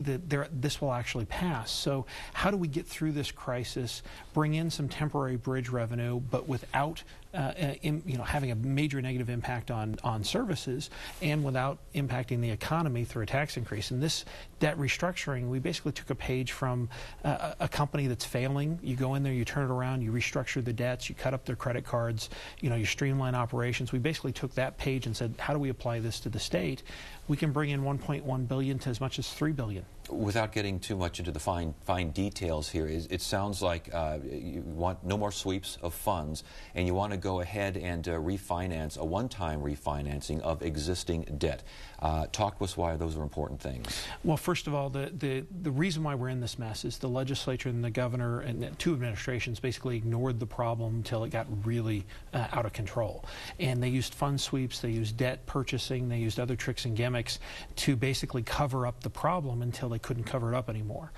that this will actually pass. So how do we get through this crisis, bring in some temporary bridge revenue, but without having a major negative impact on services, and without impacting the economy through a tax increase? And this debt restructuring, we basically took a page from a company that's failing. You go in there, you turn it around, you restructure the debts, you cut up their credit cards, you streamline operations. We basically took that page and said, how do we apply this to the state? We can bring in $1.1 billion to as much as $3 billion. Without getting too much into the fine details here, it sounds like you want no more sweeps of funds, and you want to go ahead and refinance, a one-time refinancing of existing debt. Talk to us why those are important things. Well, first of all, the reason why we're in this mess is the legislature and the governor and two administrations basically ignored the problem until it got really out of control. And they used fund sweeps, they used debt purchasing, they used other tricks and gimmicks to basically cover up the problem until they couldn't cover it up anymore.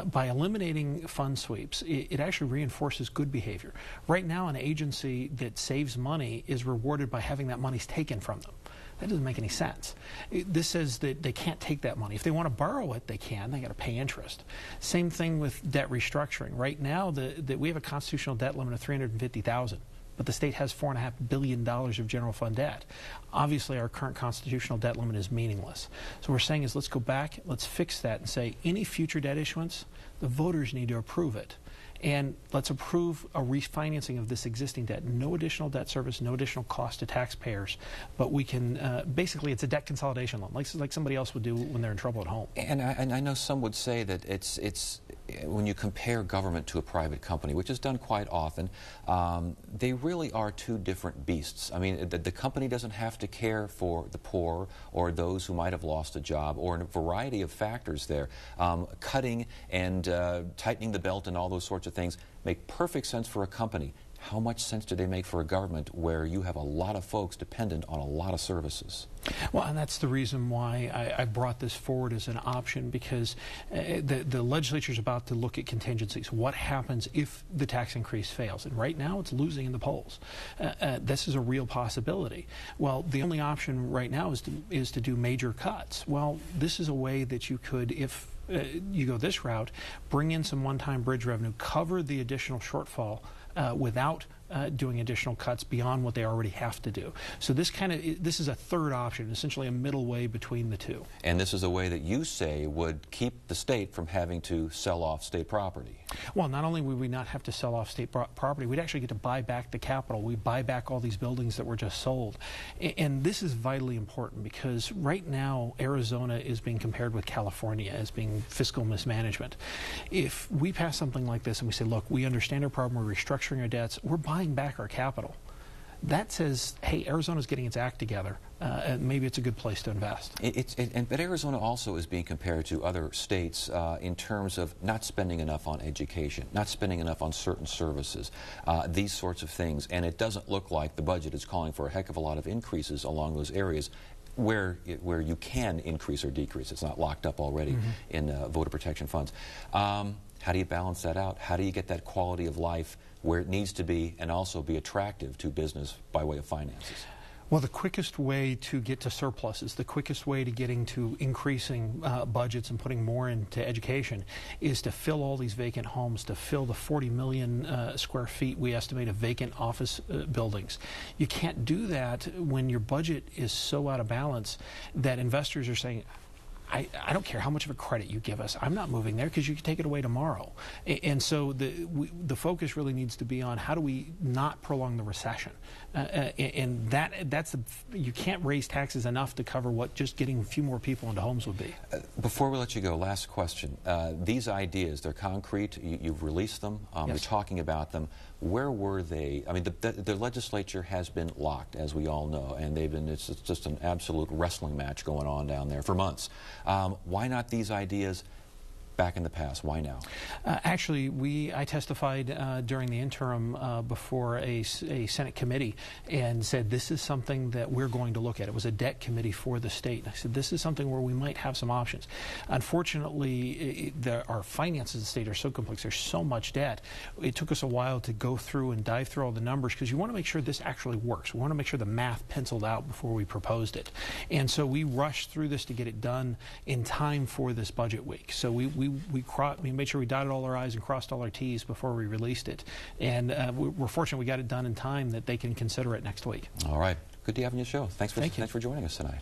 By eliminating fund sweeps, it actually reinforces good behavior. Right now, an agency that saves money is rewarded by having that money taken from them. That doesn't make any sense. This says that they can't take that money. If they want to borrow it, they can. They got to pay interest. Same thing with debt restructuring. Right now, we have a constitutional debt limit of $350,000. But the state has $4.5 billion of general fund debt. Obviously, our current constitutional debt limit is meaningless. So what we're saying is, let's go back, let's fix that and say any future debt issuance, the voters need to approve it. And let's approve a refinancing of this existing debt. No additional debt service, no additional cost to taxpayers. But we can, basically, it's a debt consolidation loan, like somebody else would do when they're in trouble at home. And I know some would say that it's when you compare government to a private company, which is done quite often, they really are two different beasts. I mean, the company doesn't have to care for the poor or those who might have lost a job, or a variety of factors there. Cutting and tightening the belt and all those sorts of things make perfect sense for a company. How much sense do they make for a government where you have a lot of folks dependent on a lot of services? Well, and that's the reason why I brought this forward as an option, because the legislature is about to look at contingencies. What happens if the tax increase fails? And right now it's losing in the polls. This is a real possibility. Well, the only option right now is to do major cuts. Well, this is a way that you could, if you go this route, bring in some one-time bridge revenue, cover the additional shortfall without doing additional cuts beyond what they already have to do. So this is a third option, essentially a middle way between the two. And this is a way that you say would keep the state from having to sell off state property. Well, not only would we not have to sell off state property, we'd actually get to buy back the capital. We buy back all these buildings that were just sold. And this is vitally important, because right now Arizona is being compared with California as being fiscal mismanagement. If we pass something like this and we say, look, we understand our problem, we're restructuring our debts, we're buying back our capital, that says, hey, Arizona's getting its act together, and maybe it's a good place to invest. But Arizona also is being compared to other states in terms of not spending enough on education, not spending enough on certain services, these sorts of things. And it doesn't look like the budget is calling for a heck of a lot of increases along those areas where you can increase or decrease. It's not locked up already in voter protection funds. How do you balance that out? How do you get that quality of life where it needs to be and also be attractive to business by way of finances? Well, the quickest way to get to surpluses, the quickest way to getting to increasing budgets and putting more into education is to fill all these vacant homes, to fill the 40 million square feet we estimate of vacant office buildings. You can't do that when your budget is so out of balance that investors are saying, I don't care how much of a credit you give us. I'm not moving there because you can take it away tomorrow. And so the focus really needs to be on how do we not prolong the recession. And that's you can't raise taxes enough to cover what just getting a few more people into homes would be. Before we let you go, last question. These ideas, they're concrete. You've released them. Yes. You're talking about them. Where were they? I mean, the legislature has been locked, as we all know, and it's just an absolute wrestling match going on down there for months. Why not these ideas back in the past? Why now? Actually, I testified during the interim before a Senate committee and said this is something that we're going to look at. It was a debt committee for the state. I said this is something where we might have some options. Unfortunately, our finances of the state are so complex. There's so much debt. It took us a while to go through and dive through all the numbers because you want to make sure this actually works. We want to make sure the math penciled out before we proposed it. And so we rushed through this to get it done in time for this budget week. So we made sure we dotted all our I's and crossed all our T's before we released it. And we're fortunate we got it done in time that they can consider it next week. All right. Good to have you on your show. Thanks for joining us tonight.